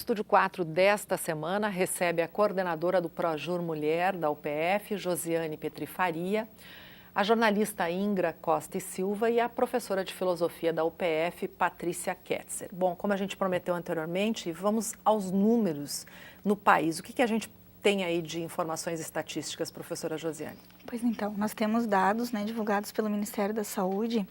Estúdio 4 desta semana recebe a coordenadora do Projur Mulher da UPF, Josiane Petri Faria, a jornalista Ingra Costa e Silva e a professora de filosofia da UPF, Patrícia Ketzer. Bom, como a gente prometeu anteriormente, vamos aos números no país. O que a gente tem aí de informações estatísticas, professora Josiane? Pois então, nós temos dados divulgados pelo Ministério da Saúde,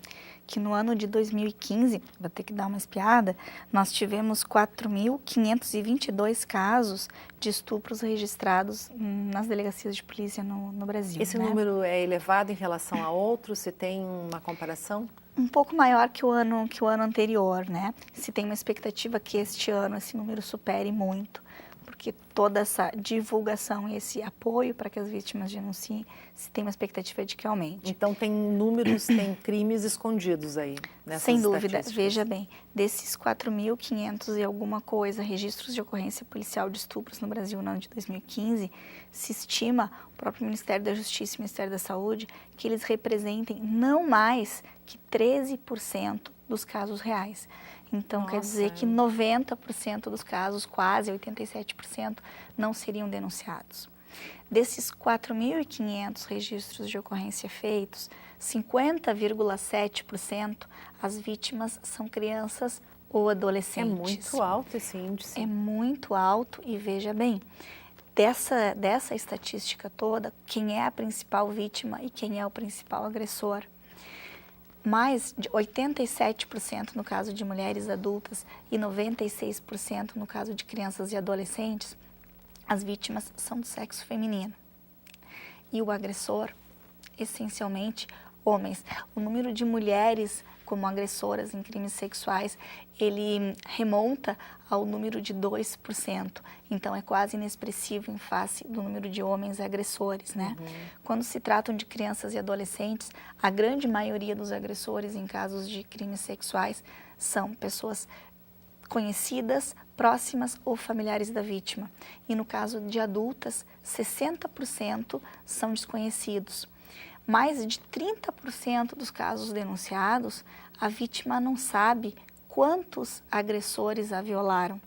que no ano de 2015, vou ter que dar uma espiada, nós tivemos 4.522 casos de estupros registrados nas delegacias de polícia no Brasil. Esse número é elevado em relação a outros? Se tem uma comparação? Um pouco maior que o ano anterior, né? Se tem uma expectativa que este ano esse número supere muito, porque toda essa divulgação e esse apoio para que as vítimas denunciem, se tem uma expectativa de que aumente. Então tem números, tem crimes escondidos aí nessas Sem dúvida, estatísticas. veja bem, desses 4.500 e alguma coisa registros de ocorrência policial de estupros no Brasil no ano de 2015, se estima, o próprio Ministério da Justiça e o Ministério da Saúde, que eles representem não mais que 13% dos casos reais. Então, quer dizer que 90% dos casos, quase 87%, não seriam denunciados. Desses 4.500 registros de ocorrência feitos, 50,7% as vítimas são crianças ou adolescentes. É muito alto esse índice. É muito alto e veja bem, dessa estatística toda, quem é a principal vítima e quem é o principal agressor? Mais de 87% no caso de mulheres adultas e 96% no caso de crianças e adolescentes, as vítimas são do sexo feminino. E o agressor, essencialmente, homens. O número de mulheres como agressoras em crimes sexuais, ele remonta ao número de 2%. Então, é quase inexpressivo em face do número de homens agressores, né? Quando se tratam de crianças e adolescentes, a grande maioria dos agressores em casos de crimes sexuais são pessoas conhecidas, próximas ou familiares da vítima. E no caso de adultas, 60% são desconhecidos. Mais de 30% dos casos denunciados, a vítima não sabe quantos agressores a violaram,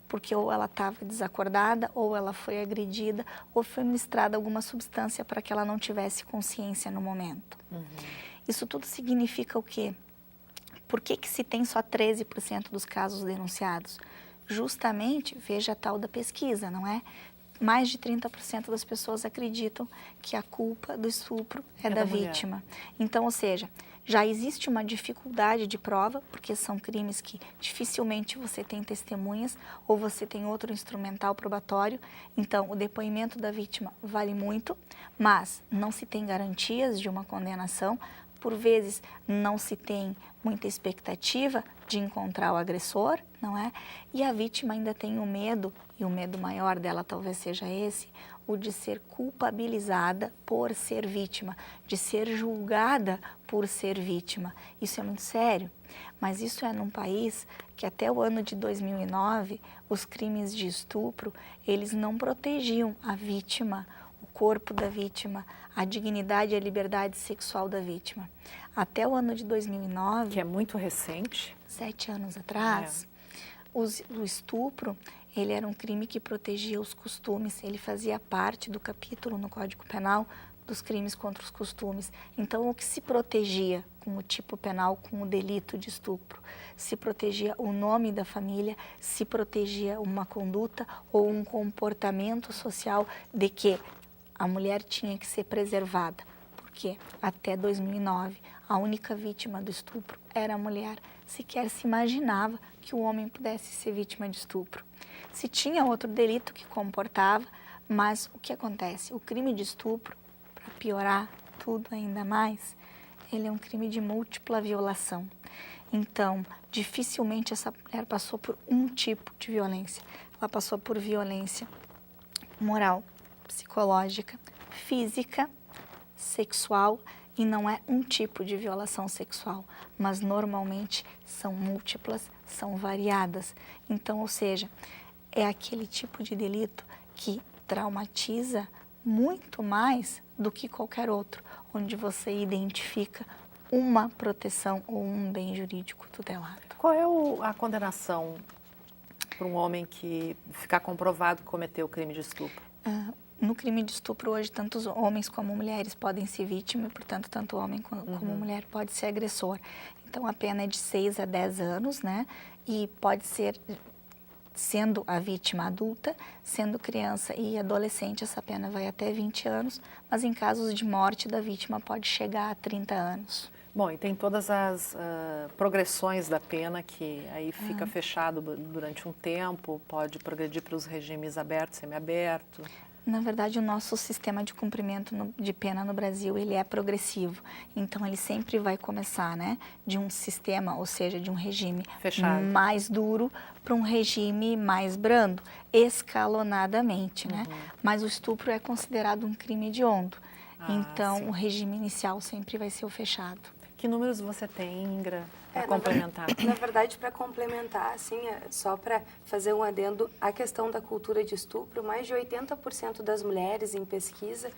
porque ou ela estava desacordada, ou ela foi agredida, ou foi ministrada alguma substância para que ela não tivesse consciência no momento. Isso tudo significa o quê? Por que se tem só 13% dos casos denunciados? Justamente, veja a tal da pesquisa, não é? Mais de 30% das pessoas acreditam que a culpa do estupro é da vítima. Então, ou seja, já existe uma dificuldade de prova, porque são crimes que dificilmente você tem testemunhas ou você tem outro instrumental probatório. Então, o depoimento da vítima vale muito, mas não se tem garantias de uma condenação. Por vezes, não se tem muita expectativa de encontrar o agressor, não é? E a vítima ainda tem o medo, e o medo maior dela talvez seja esse, o de ser culpabilizada por ser vítima, de ser julgada por ser vítima. Isso é muito sério, mas isso é num país que até o ano de 2009, os crimes de estupro, eles não protegiam a vítima, o corpo da vítima, a dignidade e a liberdade sexual da vítima. Até o ano de 2009... Que é muito recente. 7 anos atrás, o estupro, ele era um crime que protegia os costumes, ele fazia parte do capítulo no Código Penal dos crimes contra os costumes. Então, o que se protegia com o tipo penal, com o delito de estupro? Se protegia o nome da família, se protegia uma conduta ou um comportamento social de que a mulher tinha que ser preservada, porque até 2009 a única vítima do estupro era a mulher. Sequer se imaginava que o homem pudesse ser vítima de estupro. Se tinha outro delito que comportava, mas o que acontece? O crime de estupro, para piorar tudo ainda mais, ele é um crime de múltipla violação. Então, dificilmente essa mulher passou por um tipo de violência. Ela passou por violência moral, psicológica, física, sexual, e não é um tipo de violação sexual, mas normalmente são múltiplas, são variadas. Então, ou seja, é aquele tipo de delito que traumatiza muito mais do que qualquer outro, onde você identifica uma proteção ou um bem jurídico tutelado. Qual é a condenação para um homem que ficar comprovado que cometeu o crime de estupro? No crime de estupro hoje, tanto os homens como mulheres podem ser vítima, e, portanto, tanto homem como mulher pode ser agressor. Então, a pena é de 6 a 10 anos, né? E pode ser, sendo a vítima adulta, sendo criança e adolescente, essa pena vai até 20 anos, mas em casos de morte da vítima pode chegar a 30 anos. Bom, e tem todas as progressões da pena que aí fica fechado durante um tempo, pode progredir para os regimes aberto, semiaberto. Na verdade, o nosso sistema de cumprimento de pena no Brasil, ele é progressivo. Então, ele sempre vai começar, né, de um sistema, ou seja, de um regime fechado, mais duro para um regime mais brando, escalonadamente, né? Mas o estupro é considerado um crime hediondo. Então, sim, o regime inicial sempre vai ser o fechado. Que números você tem, Ingra, para complementar? Na verdade, para complementar, assim, só para fazer um adendo, a questão da cultura de estupro, mais de 80% das mulheres em pesquisa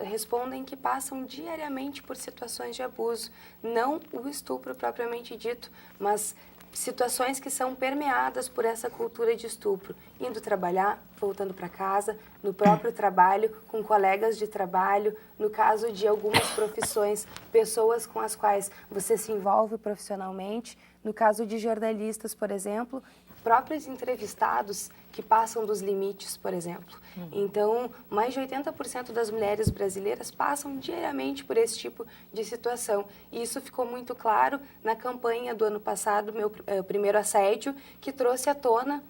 respondem que passam diariamente por situações de abuso. Não o estupro propriamente dito, mas situações que são permeadas por essa cultura de estupro, indo trabalhar, voltando para casa, no próprio trabalho, com colegas de trabalho, no caso de algumas profissões, pessoas com as quais você se envolve profissionalmente, no caso de jornalistas, por exemplo, próprios entrevistados que passam dos limites, por exemplo. Então, mais de 80% das mulheres brasileiras passam diariamente por esse tipo de situação. E isso ficou muito claro na campanha do ano passado, meu primeiro assédio, que trouxe à tona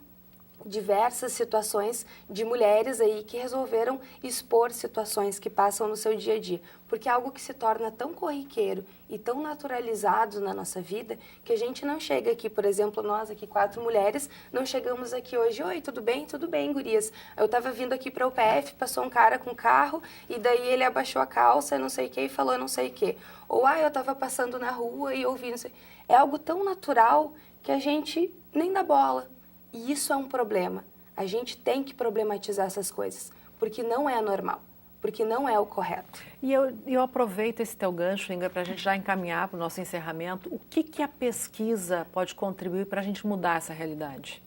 diversas situações de mulheres aí que resolveram expor situações que passam no seu dia a dia, porque é algo que se torna tão corriqueiro e tão naturalizado na nossa vida que a gente não chega aqui, por exemplo, nós aqui 4 mulheres, não chegamos aqui hoje, oi, tudo bem, gurias. Eu tava vindo aqui para o UPF, passou um cara com carro e daí ele abaixou a calça, não sei o que, e falou não sei o que. Ou, eu tava passando na rua e ouvi, não sei. É algo tão natural que a gente nem dá bola. E isso é um problema. A gente tem que problematizar essas coisas, porque não é normal, porque não é o correto. E eu aproveito esse teu gancho, Inga, para a gente já encaminhar para o nosso encerramento. O que a pesquisa pode contribuir para a gente mudar essa realidade?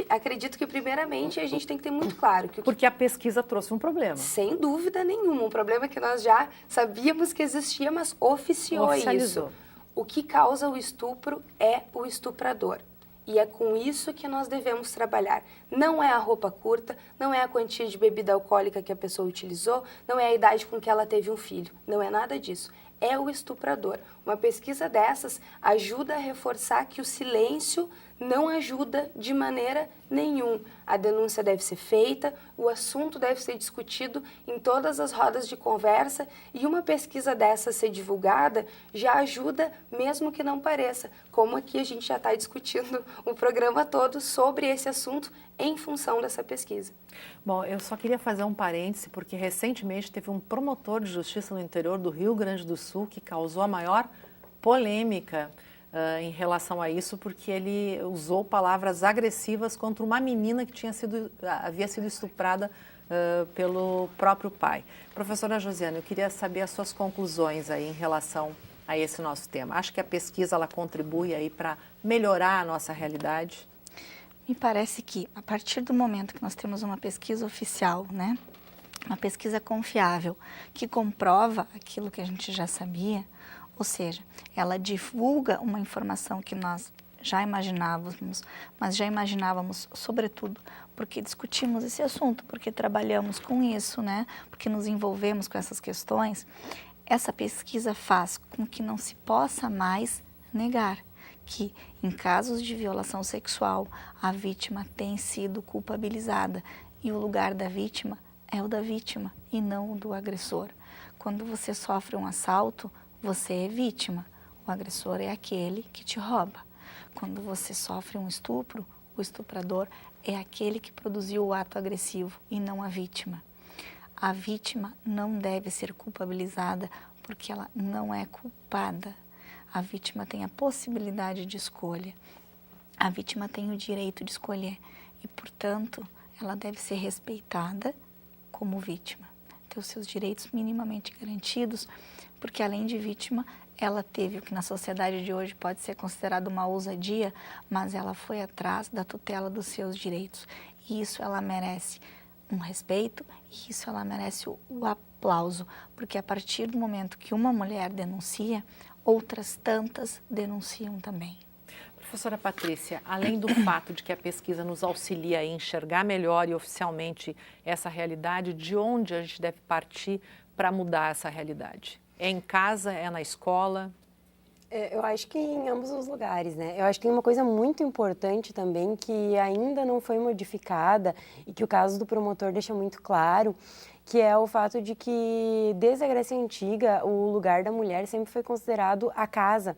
Acredito que, primeiramente, a gente tem que ter muito claro que... Porque a pesquisa trouxe um problema. Sem dúvida nenhuma. Um problema que nós já sabíamos que existia, mas oficializou isso. O que causa o estupro é o estuprador. E é com isso que nós devemos trabalhar. Não é a roupa curta, não é a quantia de bebida alcoólica que a pessoa utilizou, não é a idade com que ela teve um filho. Não é nada disso. É o estuprador. Uma pesquisa dessas ajuda a reforçar que o silêncio não ajuda de maneira nenhuma. A denúncia deve ser feita, o assunto deve ser discutido em todas as rodas de conversa e uma pesquisa dessa ser divulgada já ajuda, mesmo que não pareça. Como aqui a gente já está discutindo o programa todo sobre esse assunto em função dessa pesquisa. Bom, eu só queria fazer um parêntese, porque recentemente teve um promotor de justiça no interior do Rio Grande do Sul que causou a maior polêmica em relação a isso, porque ele usou palavras agressivas contra uma menina que havia sido estuprada pelo próprio pai. Professora Josiane, eu queria saber as suas conclusões aí em relação a esse nosso tema. Acho que a pesquisa ela contribui aí para melhorar a nossa realidade? Me parece que, a partir do momento que nós temos uma pesquisa oficial, né, uma pesquisa confiável, que comprova aquilo que a gente já sabia, ou seja, ela divulga uma informação que nós já imaginávamos, mas já imaginávamos, sobretudo, porque discutimos esse assunto, porque trabalhamos com isso, né, porque nos envolvemos com essas questões. Essa pesquisa faz com que não se possa mais negar que, em casos de violação sexual, a vítima tem sido culpabilizada e o lugar da vítima é o da vítima e não o do agressor. Quando você sofre um assalto, você é vítima, o agressor é aquele que te rouba. Quando você sofre um estupro, o estuprador é aquele que produziu o ato agressivo e não a vítima. A vítima não deve ser culpabilizada porque ela não é culpada. A vítima tem a possibilidade de escolha. A vítima tem o direito de escolher e, portanto, ela deve ser respeitada como vítima. ter os seus direitos minimamente garantidos, porque além de vítima, ela teve o que na sociedade de hoje pode ser considerado uma ousadia, mas ela foi atrás da tutela dos seus direitos. E isso ela merece um respeito, e isso ela merece o aplauso, porque a partir do momento que uma mulher denuncia, outras tantas denunciam também. Professora Patrícia, além do fato de que a pesquisa nos auxilia a enxergar melhor e oficialmente essa realidade, de onde a gente deve partir para mudar essa realidade? É em casa, é na escola? Eu acho que em ambos os lugares, né? Eu acho que tem uma coisa muito importante também que ainda não foi modificada e que o caso do promotor deixa muito claro, que é o fato de que desde a Grécia Antiga o lugar da mulher sempre foi considerado a casa.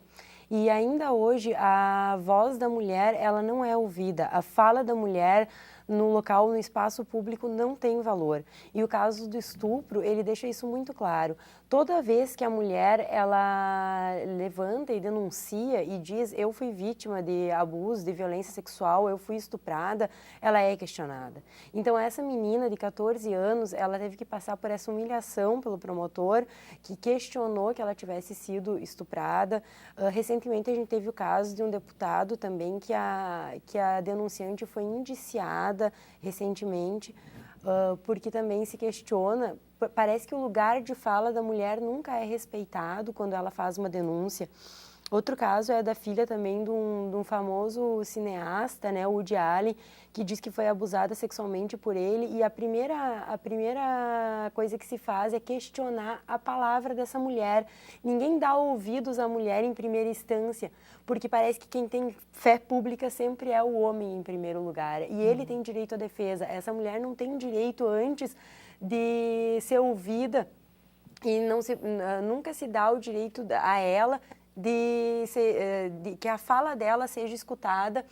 E ainda hoje a voz da mulher, ela não é ouvida. A fala da mulher no local, no espaço público, não tem valor. E o caso do estupro, ele deixa isso muito claro. Toda vez que a mulher, ela levanta e denuncia e diz, eu fui vítima de abuso, de violência sexual, eu fui estuprada, ela é questionada. Então essa menina de 14 anos, ela teve que passar por essa humilhação pelo promotor, que questionou que ela tivesse sido estuprada. Recentemente a gente teve o caso de um deputado também que a denunciante foi indiciada recentemente, porque também se questiona, parece que o lugar de fala da mulher nunca é respeitado quando ela faz uma denúncia. Outro caso é da filha também de um famoso cineasta, né, Woody Allen, que diz que foi abusada sexualmente por ele, e a primeira coisa que se faz é questionar a palavra dessa mulher. Ninguém dá ouvidos à mulher em primeira instância, porque parece que quem tem fé pública sempre é o homem em primeiro lugar, e ele tem direito à defesa. Essa mulher não tem direito antes de ser ouvida, e nunca se dá o direito a ela de que a fala dela seja escutada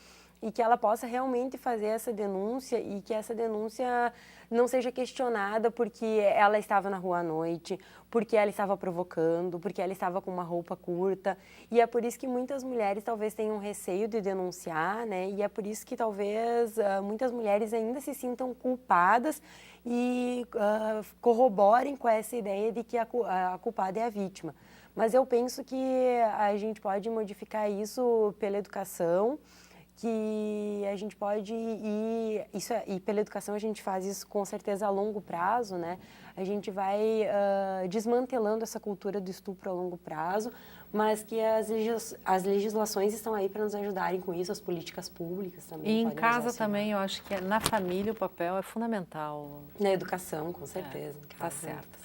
e que ela possa realmente fazer essa denúncia e que essa denúncia não seja questionada porque ela estava na rua à noite, porque ela estava provocando, porque ela estava com uma roupa curta. E é por isso que muitas mulheres talvez tenham receio de denunciar, né? E é por isso que talvez muitas mulheres ainda se sintam culpadas e corroborem com essa ideia de que a culpada é a vítima. Mas eu penso que a gente pode modificar isso pela educação, que a gente pode e pela educação a gente faz isso com certeza a longo prazo, né? A gente vai desmantelando essa cultura do estupro a longo prazo, mas que as legislações estão aí para nos ajudarem com isso, as políticas públicas também. E em casa também, eu acho que na família o papel é fundamental. Na educação, com certeza. Tá certo.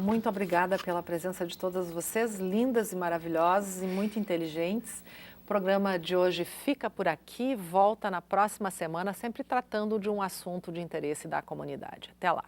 Muito obrigada pela presença de todas vocês, lindas e maravilhosas e muito inteligentes. O programa de hoje fica por aqui, volta na próxima semana, sempre tratando de um assunto de interesse da comunidade. Até lá!